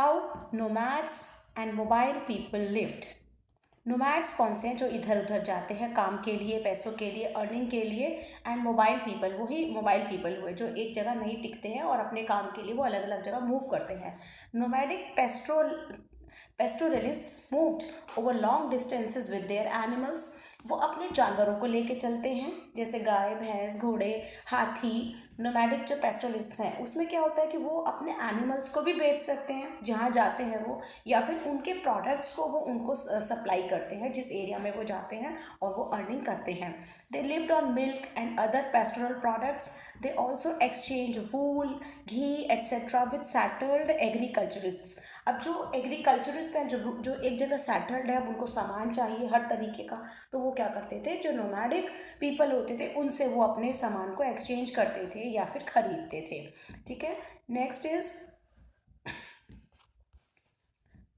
How nomads and mobile people lived. Nomads कौन से हैं? जो इधर उधर जाते हैं काम के लिए, पैसों के लिए, अर्निंग के लिए। एंड मोबाइल पीपल, वही मोबाइल पीपल हुए जो एक जगह नहीं टिकते हैं और अपने काम के लिए वो अलग अलग जगह मूव करते हैं। Nomadic pastoralists moved over long distances with their animals. वो अपने जानवरों को लेके चलते हैं, जैसे गाय, भैंस, घोड़े, हाथी। नोमैडिक जो पेस्टोरलिस्ट्स हैं उसमें क्या होता है कि वो अपने एनिमल्स को भी बेच सकते हैं जहाँ जाते हैं वो, या फिर उनके प्रोडक्ट्स को वो उनको सप्लाई करते हैं जिस एरिया में वो जाते हैं, और वो अर्निंग करते हैं। They lived on milk and other pastoral products. They also exchange wool, ghee etcetera with settled agriculturists. अब जो एग्रीकल्चरिस्ट हैं, जो एक जगह सेटल्ड है, अब उनको सामान चाहिए हर तरीके का, तो वो क्या करते थे, जो नोमैडिक पीपल होते थे उनसे वो अपने सामान को एक्सचेंज करते थे या फिर खरीदते थे। ठीक है, नेक्स्ट इज,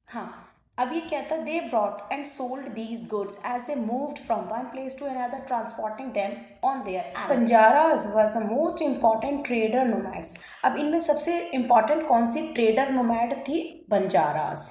हाँ, अब ये क्या था, they brought and sold these goods as they moved from one place to another, transporting them on their. Banjaras was the most important trader nomads. अब इनमें सबसे इंपॉर्टेंट कौन सी ट्रेडर नोमैड थी? Banjaras.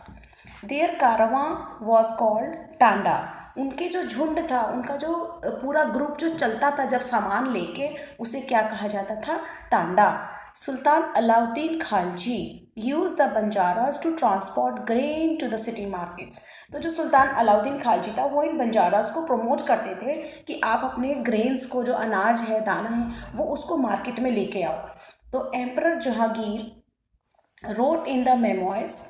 Their caravan was called tanda. उनके जो झुंड था, उनका जो पूरा ग्रुप जो चलता था जब सामान लेके, उसे क्या कहा जाता था? Tanda. Sultan Alauddin Khalji use the Banjaras to transport grain to the city markets. तो जो सुल्तान अलाउद्दीन खालजी था वो इन बंजारास को प्रमोट करते थे कि आप अपने ग्रेन्स को, जो अनाज है, दाना है, वो उसको मार्केट में लेके आओ। तो emperor Jahangir wrote in the memoirs,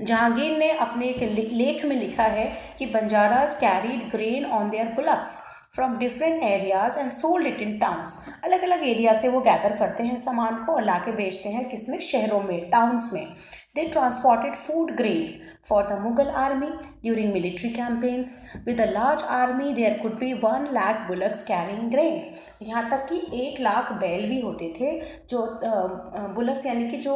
Jahangir ने अपने एक लेख में लिखा है कि Banjaras carried grain on their bullocks from different areas and sold it in towns. अलग अलग एरिया से वो गैदर करते हैं सामान को और लाके बेचते हैं किसमें? शहरों में, टाउन्स में। They transported food grain for the Mughal army during military campaigns. With a large army there could be 1 lakh bullocks carrying grain. यहाँ तक कि 1 लाख बैल भी होते थे, जो बुलक्स यानी कि जो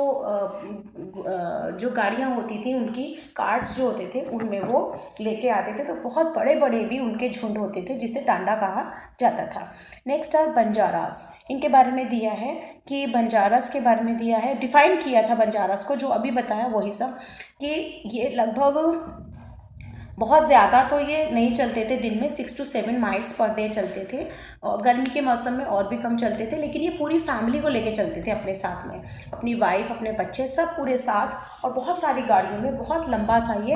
गाड़ियाँ होती थी, उनकी कार्ट्स जो होते थे उनमें वो लेके आते थे। तो बहुत बड़े बड़े भी उनके झुंड होते थे जिसे टांडा कहा जाता था। नेक्स्ट है बंजारास। इनके बारे में दिया है कि बंजारास के बारे में दिया है, डिफाइन किया था बंजारास को, जो अभी बताया वही सब, कि ये लगभग बहुत ज़्यादा तो ये नहीं चलते थे, दिन में 6 to 7 माइल्स पर डे चलते थे, और गर्मी के मौसम में और भी कम चलते थे। लेकिन ये पूरी फैमिली को लेके चलते थे अपने साथ में, अपनी वाइफ, अपने बच्चे, सब पूरे साथ, और बहुत सारी गाड़ियों में, बहुत लंबा सा ये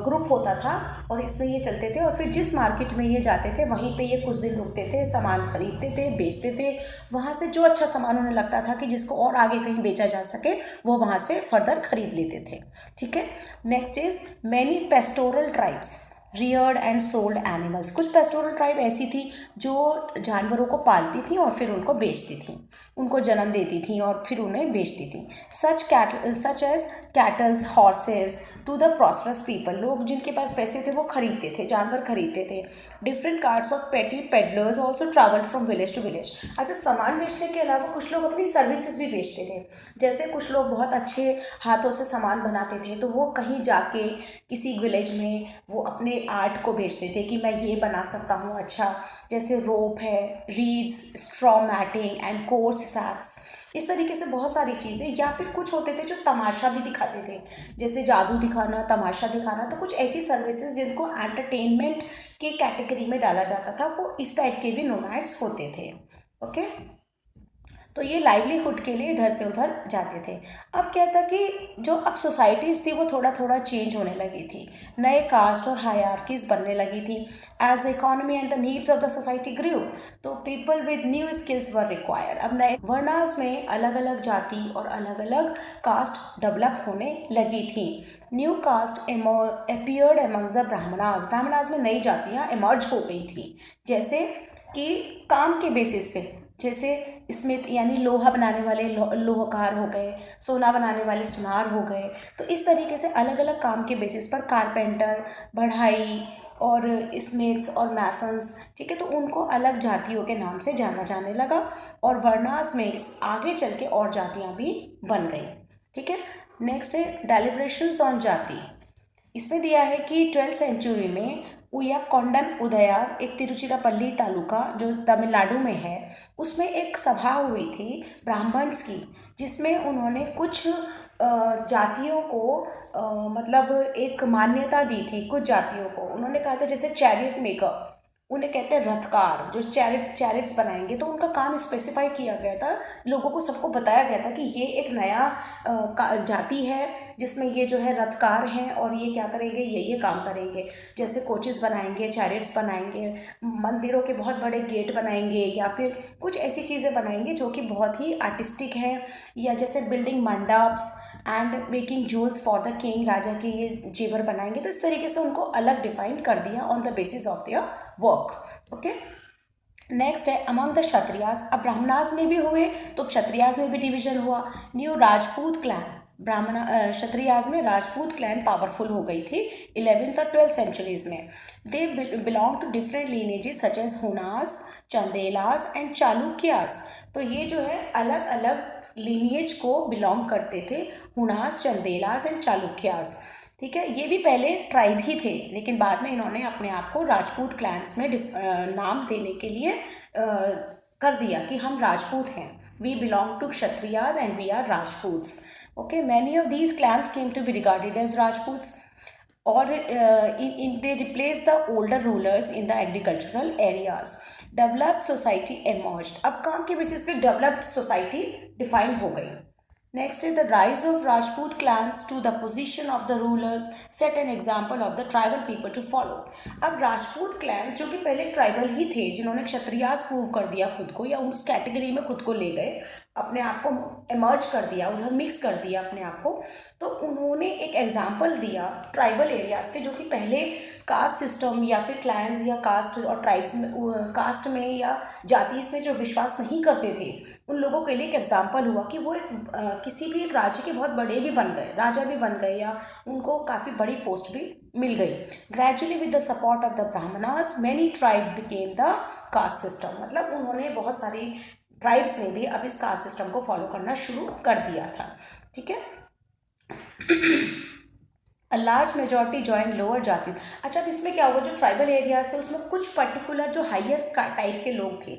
ग्रुप होता था और इसमें ये चलते थे। और फिर जिस मार्केट में ये जाते थे वहीं पे ये कुछ दिन रुकते थे, सामान खरीदते थे, बेचते थे। वहाँ से जो अच्छा सामान उन्हें लगता था कि जिसको और आगे कहीं बेचा जा सके, वो वहाँ से फर्दर खरीद लेते थे। ठीक है, next is many pastoral tribes Rudyard and sold animals. कुछ पेस्टोरल ट्राइब ऐसी थी जो जानवरों को पालती थी और फिर उनको बेचती थी, उनको जन्म देती थी और फिर उन्हें बेचती थी। Such as cattles, horses to the prosperous people. लोग जिनके पास पैसे थे वो खरीदते थे, जानवर खरीदते थे। Different cards of petty peddlers also travelled from village to village. अच्छा, सामान बेचने के अलावा कुछ लोग अपनी सर्विसेज भी बेचते थे। जैसे कुछ लोग बहुत अच्छे हाथों से सामान बनाते थे, तो वो कहीं जाके किसी विलेज में वो अपने आर्ट को बेचते थे कि मैं ये बना सकता हूँ अच्छा, जैसे रोप है, reeds, straw matting and coarse sacks. इस तरीके से बहुत सारी चीज़ें। या फिर कुछ होते थे जो तमाशा भी दिखाते थे, जैसे जादू दिखाना, तमाशा दिखाना। तो कुछ ऐसी सर्विसेज जिनको एंटरटेनमेंट के कैटेगरी में डाला जाता था, वो इस टाइप के भी नोमैड्स होते थे। ओके, तो ये लाइवलीहुड के लिए इधर से उधर जाते थे। अब क्या था कि जो अब सोसाइटीज़ थी वो थोड़ा थोड़ा चेंज होने लगी थी, नए कास्ट और हायरार्कीज बनने लगी थी। As the economy and the needs of the society grew, तो people with new skills were required. अब नए वर्णास में अलग अलग जाति और अलग अलग कास्ट डेवलप होने लगी थी। New caste appeared amongst the Brahmanas. Brahmanas में नई जातियाँ इमर्ज हो गई थी, जैसे कि काम के बेसिस पे, जैसे स्मिथ यानी लोहा बनाने वाले लोहकार हो गए, सोना बनाने वाले सुनार हो गए। तो इस तरीके से अलग अलग काम के बेसिस पर कारपेंटर, बढ़ाई और स्मिथ्स और मैसन्स, ठीक है, तो उनको अलग जातियों के नाम से जाना जाने लगा। और वर्णास में आगे चल के और जातियाँ भी बन गई। ठीक है, नेक्स्ट है डेलिब्रेशंस ऑन जाति। इसमें दिया है कि 12th सेंचुरी में उयक्कोंडन उदयार, एक तिरुचिरापल्ली तालुका जो तमिलनाडु में है, उसमें एक सभा हुई थी ब्राह्मण्स की, जिसमें उन्होंने कुछ जातियों को मतलब एक मान्यता दी थी। कुछ जातियों को उन्होंने कहा था, जैसे चैरिट मेकर, उन्हें कहते हैं रथकार, जो चैरिट्स बनाएंगे, तो उनका काम स्पेसिफाई किया गया था, लोगों को सबको बताया गया था कि ये एक नया जाति है जिसमें ये जो है रथकार हैं और ये क्या करेंगे, ये काम करेंगे, जैसे कोचेस बनाएंगे, चैरिट्स बनाएंगे, मंदिरों के बहुत बड़े गेट बनाएंगे, या फिर कुछ ऐसी चीज़ें बनाएंगे जो कि बहुत ही आर्टिस्टिक हैं, या जैसे building mandaps and making jewels for the king, राजा के ये जेवर बनाएंगे। तो इस तरीके से उनको अलग डिफाइन कर दिया on the basis of their work. Okay, next है अमंग द क्षत्रियास। अब ब्राह्मणास में भी हुए तो क्षत्रियास में भी डिवीजन हुआ। न्यू राजपूत क्लैन, ब्राह्मण क्षत्रियास में राजपूत क्लैन पावरफुल हो गई थी 11th और 12th सेंचुरीज में। They belong to different lineages such as Hunas, Chandelas and Chalukyas. तो ये जो है अलग अलग लीनिएज को बिलोंग करते थे, हुनास, चंदेलास एंड चालुक्यास। ठीक है, ये भी पहले ट्राइब ही थे, लेकिन बाद में इन्होंने अपने आप को राजपूत क्लैंस में नाम देने के लिए कर दिया कि हम राजपूत हैं, we belong to Kshatriyas and we are Rajputs. Okay, many of these clans came to be regarded as Rajputs, और they replaced the older rulers in the agricultural areas. Developed society emerged. अब काम के बेसिस पे डेवलप्ड सोसाइटी डिफाइन हो गई। Next है the rise of Rajput clans to the position of the rulers set an example of the tribal people to follow. अब Rajput clans जो कि पहले ट्राइबल ही थे, जिन्होंने क्षत्रियास प्रूव कर दिया खुद को, या उस कैटेगरी में खुद को ले गए, अपने आप को एमर्ज कर दिया, उधर मिक्स कर दिया अपने आप को, तो उन्होंने एक एग्जाम्पल दिया ट्राइबल एरियाज के, जो कि पहले कास्ट सिस्टम या फिर क्लैंस या कास्ट और ट्राइब्स में, कास्ट में या जाति में जो विश्वास नहीं करते थे, उन लोगों के लिए एक एग्जाम्पल हुआ कि वो किसी भी एक राज्य के बहुत बड़े भी बन गए, राजा भी बन गए, या उनको काफ़ी बड़ी पोस्ट भी मिल गई। Gradually with the support of the Brahmanas many tribe became the caste system. मतलब उन्होंने बहुत सारी ट्राइब्स ने भी अब इस कास्ट सिस्टम को फॉलो करना शुरू कर दिया था। ठीक है, a large majority join lower जातिस। अच्छा, अब इसमें क्या हुआ, जो ट्राइबल एरियाज थे उसमें कुछ पर्टिकुलर जो हायर टाइप के लोग थे,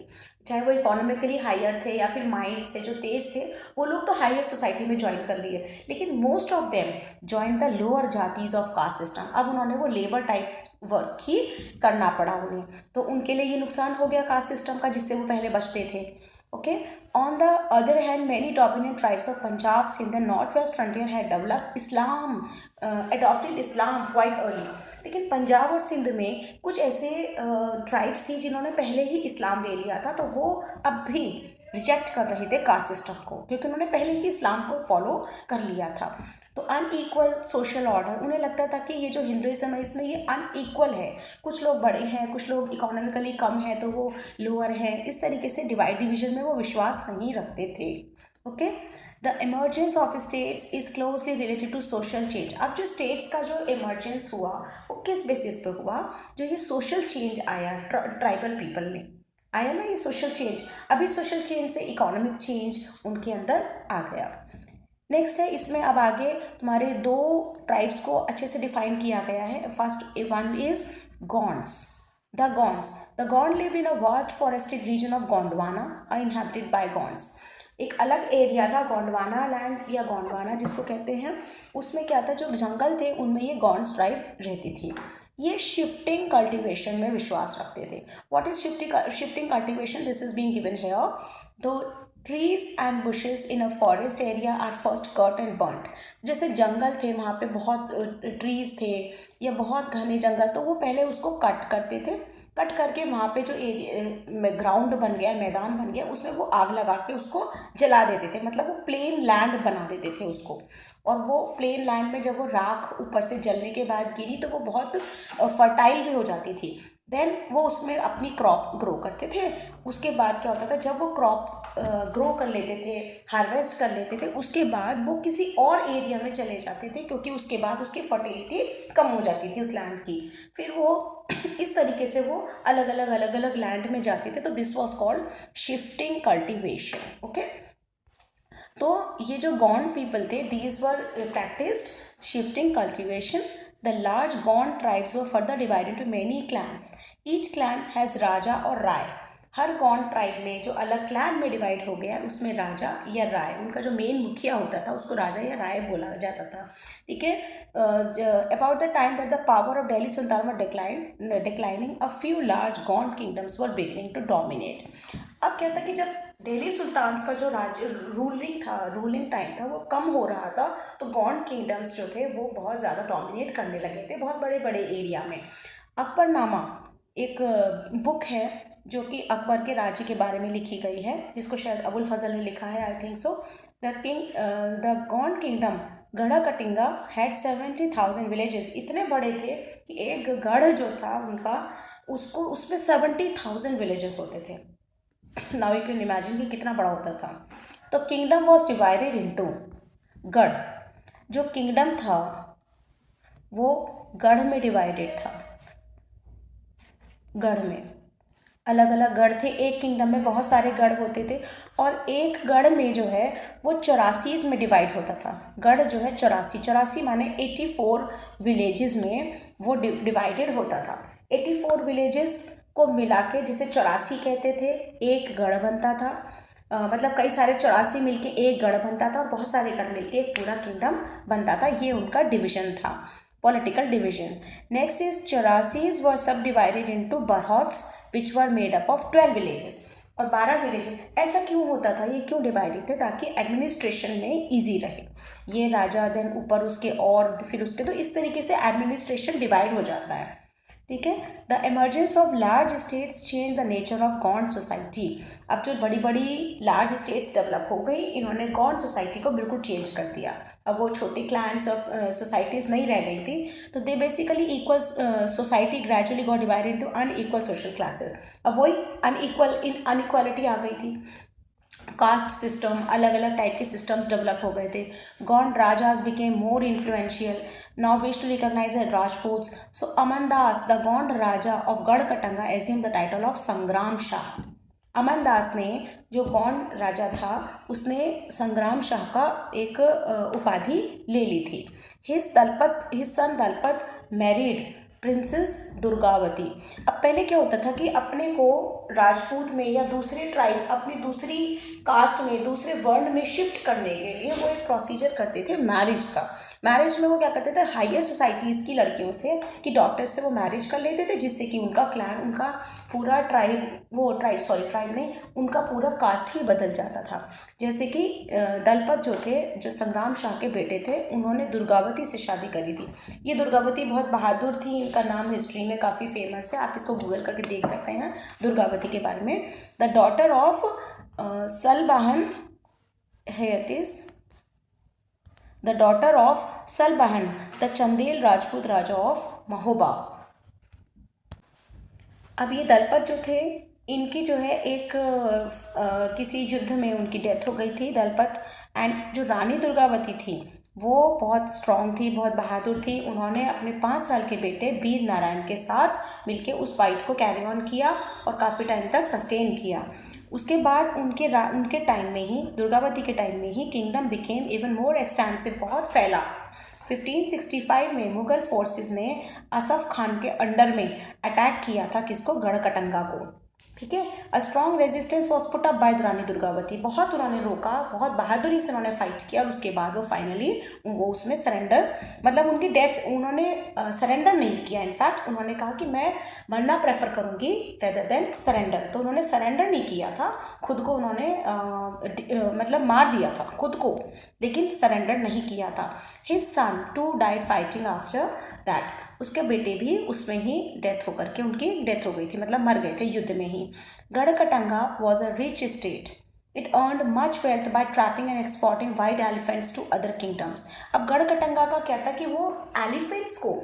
चाहे वो इकोनॉमिकली हायर थे या फिर माइंड से जो तेज थे, वो लोग तो हायर सोसाइटी में ज्वाइन कर लिए, लेकिन most of them join the lower jatis of caste system. अब उन्होंने वो लेबर टाइप वर्क ही करना पड़ा उन्हें, तो उनके लिए ये नुकसान हो गया कास्ट सिस्टम का, जिससे वो पहले बचते थे। Okay. On the other hand, many dominant tribes of Punjab in the northwest frontier had developed Islam, adopted Islam quite early. लेकिन पंजाब और सिंध में कुछ ऐसे ट्राइब्स थी जिन्होंने पहले ही इस्लाम ले लिया था, तो वो अब भी रिजेक्ट कर रहे थे कास्ट सिस्टम को, क्योंकि उन्होंने पहले ही इस्लाम को फॉलो कर लिया था। तो अनईक्वल सोशल ऑर्डर, उन्हें लगता था कि ये जो हिंदुइज्म है इसमें ये अनईक्वल है, कुछ लोग बड़े हैं, कुछ लोग इकोनॉमिकली कम हैं तो वो लोअर हैं, इस तरीके से डिवाइड डिवीजन में वो विश्वास नहीं रखते थे। Okay, the emergence of states is closely related to social change. अब जो स्टेट्स का जो इमर्जेंस हुआ वो किस बेसिस पे हुआ, जो ये सोशल चेंज आया ट्राइबल पीपल में आया ना, ये सोशल चेंज, अभी सोशल चेंज से इकोनॉमिक चेंज उनके अंदर आ गया। नेक्स्ट है, इसमें अब आगे तुम्हारे दो ट्राइब्स को अच्छे से डिफाइन किया गया है। First one is Gonds. The Gonds, the Gond lived in a vast forested region of Gondwana inhabited by Gonds. एक अलग एरिया था गोंडवाना लैंड या गोंडवाना जिसको कहते हैं, उसमें क्या था, जो जंगल थे उनमें ये गॉन्ड्स ट्राइब रहती थी। ये शिफ्टिंग कल्टीवेशन में विश्वास रखते थे। What is shifting cultivation? This is being given here. दो trees and bushes in a forest area are first cut and burnt. जैसे जंगल थे, वहाँ पे बहुत ट्रीज थे या बहुत घने जंगल, तो वो पहले उसको कट करते थे, कट करके वहाँ पे जो एरिया ग्राउंड बन गया, मैदान बन गया, उसमें वो आग लगा के उसको जला देते थे। मतलब वो प्लेन लैंड बना देते थे उसको, और वो प्लेन लैंड में जब वो राख ऊपर से जलने के बाद गिरी तो वो बहुत फर्टाइल भी हो जाती थी। देन वो उसमें अपनी क्रॉप ग्रो करते थे। उसके बाद क्या होता था, जब वो क्रॉप ग्रो कर लेते थे, हार्वेस्ट कर लेते थे, उसके बाद वो किसी और एरिया में चले जाते थे, क्योंकि उसके बाद उसकी फर्टिलिटी कम हो जाती थी उस लैंड की। फिर वो इस तरीके से वो अलग अलग लैंड में जाते थे। तो this was called shifting cultivation. Okay, तो ये जो गॉन्ड पीपल थे, these were practised shifting cultivation the large Gond tribes were further divided to many clans, each clan has raja और राय। हर गॉन्ड ट्राइब में जो अलग क्लैन में डिवाइड हो गया उसमें राजा या राय, उनका जो मेन मुखिया होता था उसको राजा या राय बोला जाता था। ठीक है, about the time that the power of Delhi sultan were declining, a few large Gond kingdoms were beginning to dominate. अब क्या था कि जब दिल्ली सुल्तान का जो रूलिंग टाइम था वो कम हो रहा था, तो गॉन्ड किंगडम्स जो थे वो बहुत ज़्यादा डोमिनेट करने लगे थे बहुत बड़े बड़े एरिया में। अकबरनामा एक बुक है जो कि अकबर के राज्य के बारे में लिखी गई है, जिसको शायद अबुल फजल ने लिखा है, I think so. The Gond kingdom गढ़ा कटिंगा हैड 70,000 विलेजेस। इतने बड़े थे कि एक गढ़ जो था उनका, उसको उसमें 70,000 विलेजेस होते थे। नाउ यू कैन इमेजिन कि कितना बड़ा होता था। तो किंगडम वॉज डिवाइडेड इनटू, गढ़ जो किंगडम था वो गढ़ में डिवाइडेड था। गढ़ में अलग अलग गढ़ थे, एक किंगडम में बहुत सारे गढ़ होते थे, और एक गढ़ में जो है वो 84 में डिवाइड होता था। गढ़ जो है 84 माने 84 विलेजेस में वो डिवाइडेड होता था। 84 विलेजेस को मिला के जिसे 84 कहते थे, एक गढ़ बनता था। मतलब कई सारे 84 मिलके एक गढ़ बनता था और बहुत सारे गढ़ मिलके एक पूरा किंगडम बनता था। ये उनका डिवीजन था, political division. Next is Chauраसीज were subdivided into बरहौत्स which were made up of 12 villages. और 12 विलेजेस। ऐसा क्यों होता था, ये क्यों डिवाइडेड थे? ताकि एडमिनिस्ट्रेशन में इजी रहे। ये राजा देन ऊपर उसके और फिर उसके, तो इस तरीके से एडमिनिस्ट्रेशन डिवाइड हो जाता है। ठीक है। The emergence of large states change the nature of Gond society. अब जो बड़ी बड़ी लार्ज स्टेट्स डेवलप हो गई, इन्होंने गॉन्ड सोसाइटी को बिल्कुल चेंज कर दिया। अब वो छोटी क्लैंस और सोसाइटीज़ नहीं रह गई थी, तो they basically equal society gradually got divided into unequal social classes. अब वही अनइक्वालिटी आ गई थी। कास्ट सिस्टम, अलग अलग टाइप के सिस्टम्स डेवलप हो गए थे। Gond rajas became more influential, now wish to recognise as Rajputs. So Aman Das the Gond raja of Garha Katanga assume the title of Sangram Shah. अमन दास ने, जो गौंड राजा था, उसने संग्राम शाह का एक उपाधि ले ली थी। His son Dalpat married princess Durgavati. अब पहले क्या होता था कि अपने को राजपूत में या दूसरे ट्राइब, अपनी दूसरी कास्ट में, दूसरे वर्ण में शिफ्ट करने के लिए वो एक प्रोसीजर करते थे मैरिज का। मैरिज में वो क्या करते थे, हायर सोसाइटीज़ की लड़कियों से, कि डॉक्टर से वो मैरिज कर लेते थे, जिससे कि उनका क्लैन, उनका पूरा ट्राइब नहीं, उनका पूरा कास्ट ही बदल जाता था। जैसे कि दलपत जो थे, जो संग्राम शाह के बेटे थे, उन्होंने दुर्गावती से शादी करी थी। ये दुर्गावती बहुत बहादुर थी, इनका नाम हिस्ट्री में काफ़ी फेमस है, आप इसको गूगल करके देख सकते हैं दुर्गावती के बारे में। द डॉटर ऑफ सलबहन है, it is the daughter of Salbahan the Chandel Rajput raja of Mahoba. अब ये दलपत जो थे, इनकी जो है एक किसी युद्ध में उनकी डेथ हो गई थी, दलपत। एंड जो रानी दुर्गावती थी वो बहुत स्ट्रांग थी, बहुत बहादुर थी। उन्होंने अपने 5 साल के बेटे वीर नारायण के साथ मिलके उस फाइट को कैरी ऑन किया और काफ़ी टाइम तक सस्टेन किया। उसके बाद उनके टाइम में ही, दुर्गावती के टाइम में ही, kingdom became even more extensive, बहुत फैला। 1565 में मुगल फोर्सेस ने असफ खान के अंडर में अटैक किया था, किसको, गढ़कटंगा को। ठीक है। A strong resistance was put up by Rani Durgavati. बहुत उन्होंने रोका, बहुत बहादुरी से उन्होंने फाइट किया, और उसके बाद वो फाइनली वो उसमें सरेंडर, मतलब उनकी डेथ, उन्होंने सरेंडर नहीं किया। इनफैक्ट उन्होंने कहा कि मैं मरना प्रेफर करूँगी रेदर देन सरेंडर। तो उन्होंने सरेंडर नहीं किया था, खुद को उन्होंने मतलब मार दिया था खुद को, लेकिन सरेंडर नहीं किया था। His son too died fighting after that. उसके बेटे भी उसमें ही डेथ होकर के उनकी डेथ हो गई थी, मतलब मर गए थे युद्ध में ही। Garha Katanga was a rich state. It earned much wealth by trapping and exporting wild elephants to other kingdoms. अब गढ़कटंगा का क्या था कि वो एलिफेंट्स को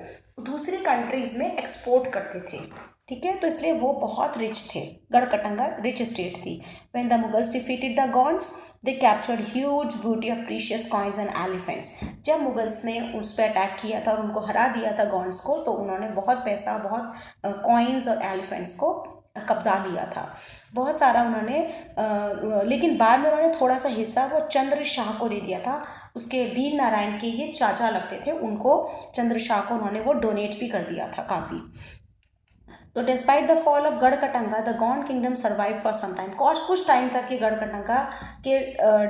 दूसरी कंट्रीज में एक्सपोर्ट करते थे। ठीक है, तो इसलिए वो बहुत रिच थे। गढ़कटंगा रिच स्टेट थी। When the Mughals defeated the Gonds they captured huge booty of precious coins and elephants. जब मुगल्स ने उस पर अटैक किया था और उनको हरा दिया था गॉन्ड्स को, तो उन्होंने बहुत पैसा, बहुत कॉइन्स और एलिफेंट्स को कब्जा लिया था, बहुत सारा उन्होंने लेकिन बाद में उन्होंने थोड़ा सा हिस्सा वो चंद्र शाह को दे दिया था। उसके वीर नारायण के ये चाचा लगते थे, उनको चंद्र शाह को उन्होंने वो डोनेट भी कर दिया था काफ़ी। तो despite the fall of Garha Katanga the Gond kingdom survive for some time, कुछ टाइम तक ये गढ़कटंगा के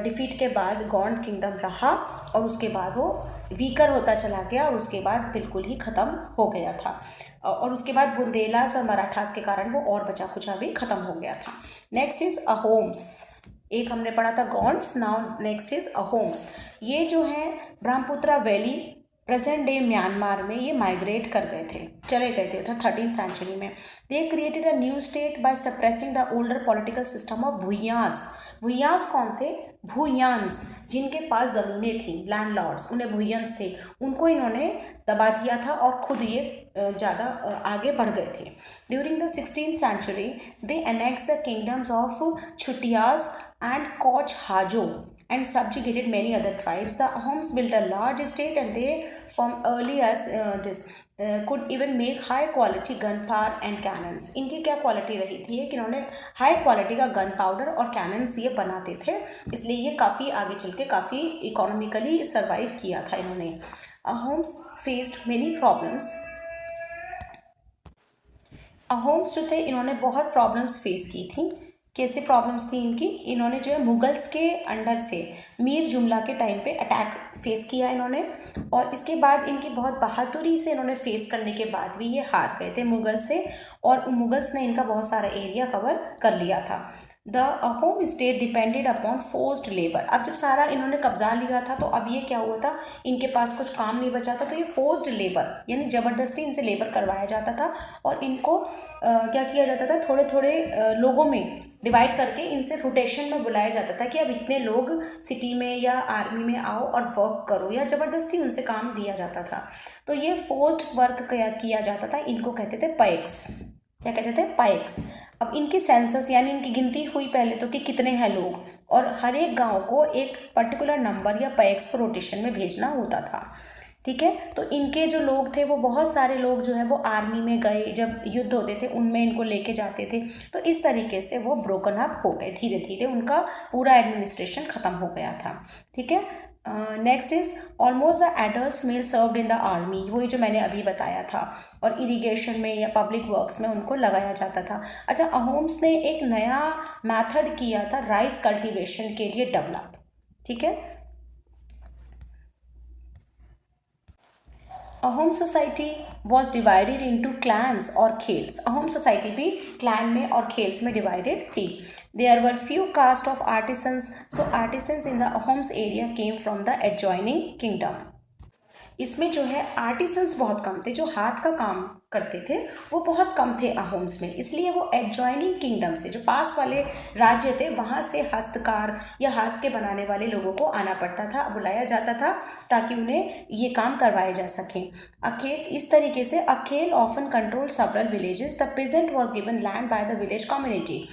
डिफीट के बाद गौंड किंगडम रहा और उसके बाद वो वीकर होता चला गया और उसके बाद बिल्कुल ही ख़त्म हो गया था। और उसके बाद बुंदेलास और मराठास के कारण वो और बचा खुचा भी ख़त्म हो गया था। Next is Ahoms. एक हमने पढ़ा था गौंड्स, नाउ नेक्स्ट इज़ अहोम्स। ये जो है Brahmaputra valley present day Myanmar में ये माइग्रेट कर गए थे, चले गए थे 13th सेंचुरी में। They created a new state by suppressing the older political system of Bhuyans. Bhuyans कौन थे? भूयांस, जिनके पास ज़मीनें थी, लैंडलॉर्ड्स, उन्हें भूयंस थे, उनको इन्होंने दबा दिया था और खुद ये ज़्यादा आगे बढ़ गए थे। During the 16th century they annex the kingdoms of Chutiyas and Koch Hajo and subjugated many other tribes. The Ahoms built a large state and they from early as could even make high quality gun power and cannons. इनकी क्या quality रही थी कि इन्होंने high quality का gun powder और cannons ये बनाते थे, इसलिए ये काफ़ी आगे चल के काफ़ी इकोनॉमिकली सर्वाइव किया था इन्होंने। Ahoms faced many problems. Ahoms जो थे इन्होंने बहुत प्रॉब्लम्स फेस की थी। कैसे प्रॉब्लम्स थी इनकी? इन्होंने जो है मुगल्स के अंडर से मीर जुमला के टाइम पे अटैक फेस किया इन्होंने, और इसके बाद इनकी बहुत बहादुरी से इन्होंने फेस करने के बाद भी ये हार गए थे मुगल से, और मुगल्स ने इनका बहुत सारा एरिया कवर कर लिया था। The Ahom state depended upon forced labour. अब जब सारा इन्होंने कब्जा लिया था तो अब ये क्या हुआ था, इनके पास कुछ काम नहीं बचा था, तो ये फोर्स्ड लेबर यानी ज़बरदस्ती इनसे लेबर करवाया जाता था और इनको क्या किया जाता था, थोड़े थोड़े लोगों में डिवाइड करके इनसे रोटेशन में बुलाया जाता था कि अब इतने लोग सिटी में या आर्मी में आओ और वर्क करो, या ज़बरदस्ती उनसे काम दिया जाता था। तो ये फोर्स्ड वर्क किया जाता था, इनको कहते थे पाइक्स। क्या कहते थे? पाइक्स। अब इनकी सेंसस यानी इनकी गिनती हुई पहले तो कि कितने हैं लोग, और हर एक गांव को एक पर्टिकुलर नंबर या पाइक्स को रोटेशन में भेजना होता था। ठीक है, तो इनके जो लोग थे वो बहुत सारे लोग जो है वो आर्मी में गए, जब युद्ध होते थे उनमें इनको लेके जाते थे, तो इस तरीके से वो ब्रोकन अप हो गए, धीरे धीरे उनका पूरा एडमिनिस्ट्रेशन ख़त्म हो गया था। ठीक है, next is almost the adults male served in the army, वही जो मैंने अभी बताया था, और इरिगेशन में या पब्लिक वर्क्स में उनको लगाया जाता था। अच्छा, अहोम्स ने एक नया मेथड किया था राइस कल्टीवेशन के लिए डेवलप। ठीक है, Ahom society was divided into clans और खेल्स। अहोम सोसाइटी भी क्लैन में और खेल्स में डिवाइडेड थी। There were few caste of artisans, so artisans in the Ahoms area came from the adjoining kingdom. इसमें जो है आर्टिसंस बहुत कम थे, जो हाथ का काम करते थे वो बहुत कम थे अहोम्स में, इसलिए वो एडजॉइनिंग किंगडम से, जो पास वाले राज्य थे, वहाँ से हस्तकार या हाथ के बनाने वाले लोगों को आना पड़ता था, बुलाया जाता था ताकि उन्हें ये काम करवाए जा सकें। अखेल इस तरीके से Akhil often control several villages. The pageant was given land by the village community.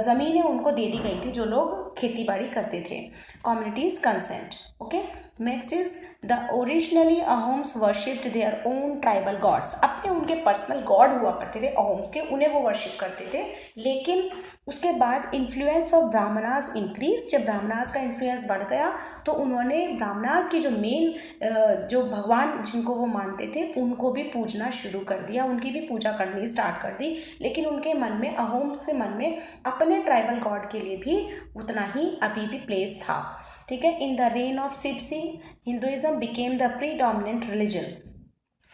ज़मीनें उनको दे दी गई थी जो लोग खेती बाड़ी करते थे। Communities consent. Okay, next is the originally Ahoms worshipped their own tribal gods. अपने उनके पर्सनल गॉड हुआ करते थे अहोम्स के, उन्हें वो वर्शिप करते थे, लेकिन उसके बाद इन्फ्लुएंस ऑफ ब्राह्मणास इंक्रीज। जब ब्राह्मणास का इन्फ्लुएंस बढ़ गया तो उन्होंने ब्राह्मणास की जो मेन जो भगवान जिनको वो मानते थे उनको भी पूजना शुरू कर दिया, उनकी भी पूजा करनी स्टार्ट कर दी, लेकिन उनके मन में, अहोम्स के मन में अपने ट्राइबल गॉड के लिए भी उतना ही अभी भी प्लेस था। ठीक है, in the reign of Shiv Singh Hinduism became the predominant religion.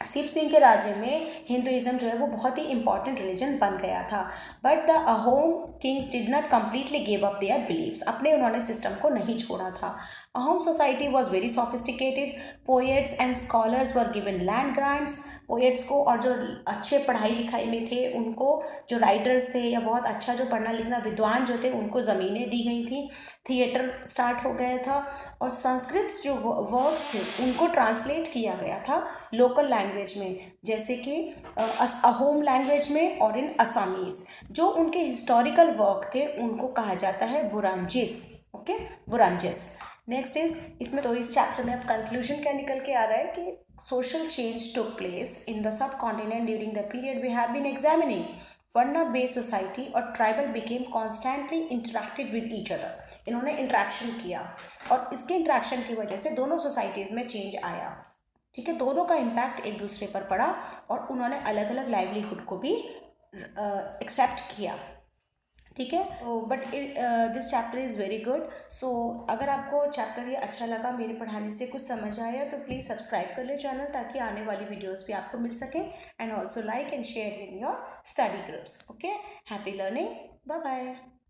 Shiv Singh के राज्य में हिंदुइज्म जो है वो बहुत ही इंपॉर्टेंट रिलीजन बन गया था। But the Ahom kings did not completely give up their beliefs. अपने उन्होंने सिस्टम को नहीं छोड़ा था। Ahom society was very sophisticated. Poets and scholars were given land grants. Poets को और जो अच्छे पढ़ाई लिखाई में थे उनको, जो राइटर्स थे या बहुत अच्छा जो पढ़ना लिखना विद्वान जो थे, उनको ज़मीनें दी गई थी। थिएटर स्टार्ट हो गया था, और संस्कृत जो वर्क्स थे उनको ट्रांसलेट किया गया था लोकल लैंग्वेज में, जैसे कि अहोम लैंग्वेज में और इन असामीज। जो उनके हिस्टोरिकल वर्क थे उनको कहा जाता है बुरांजिस। ओके, बुरांजिस। नेक्स्ट इज, इसमें तो इस चैप्टर में अब कंक्लूजन क्या निकल के आ रहा है कि social change took place in the subcontinent during the period we have been examining. Varna based society और tribal became constantly interacted with each other. इन्होंने इंटरेक्शन किया और इसके इंटरेक्शन की वजह से दोनों सोसाइटीज़ में चेंज आया। ठीक है, दोनों का इम्पैक्ट एक दूसरे पर पड़ा और उन्होंने अलग अलग लाइवलीहुड को भी एक्सेप्ट किया। ठीक है, but this chapter is very good. So अगर आपको चैप्टर ये अच्छा लगा, मेरे पढ़ाने से कुछ समझ आया, तो प्लीज़ सब्सक्राइब कर ले चैनल, ताकि आने वाली वीडियोस भी आपको मिल सकें। And also like and share in your study groups. Okay, happy learning, bye bye.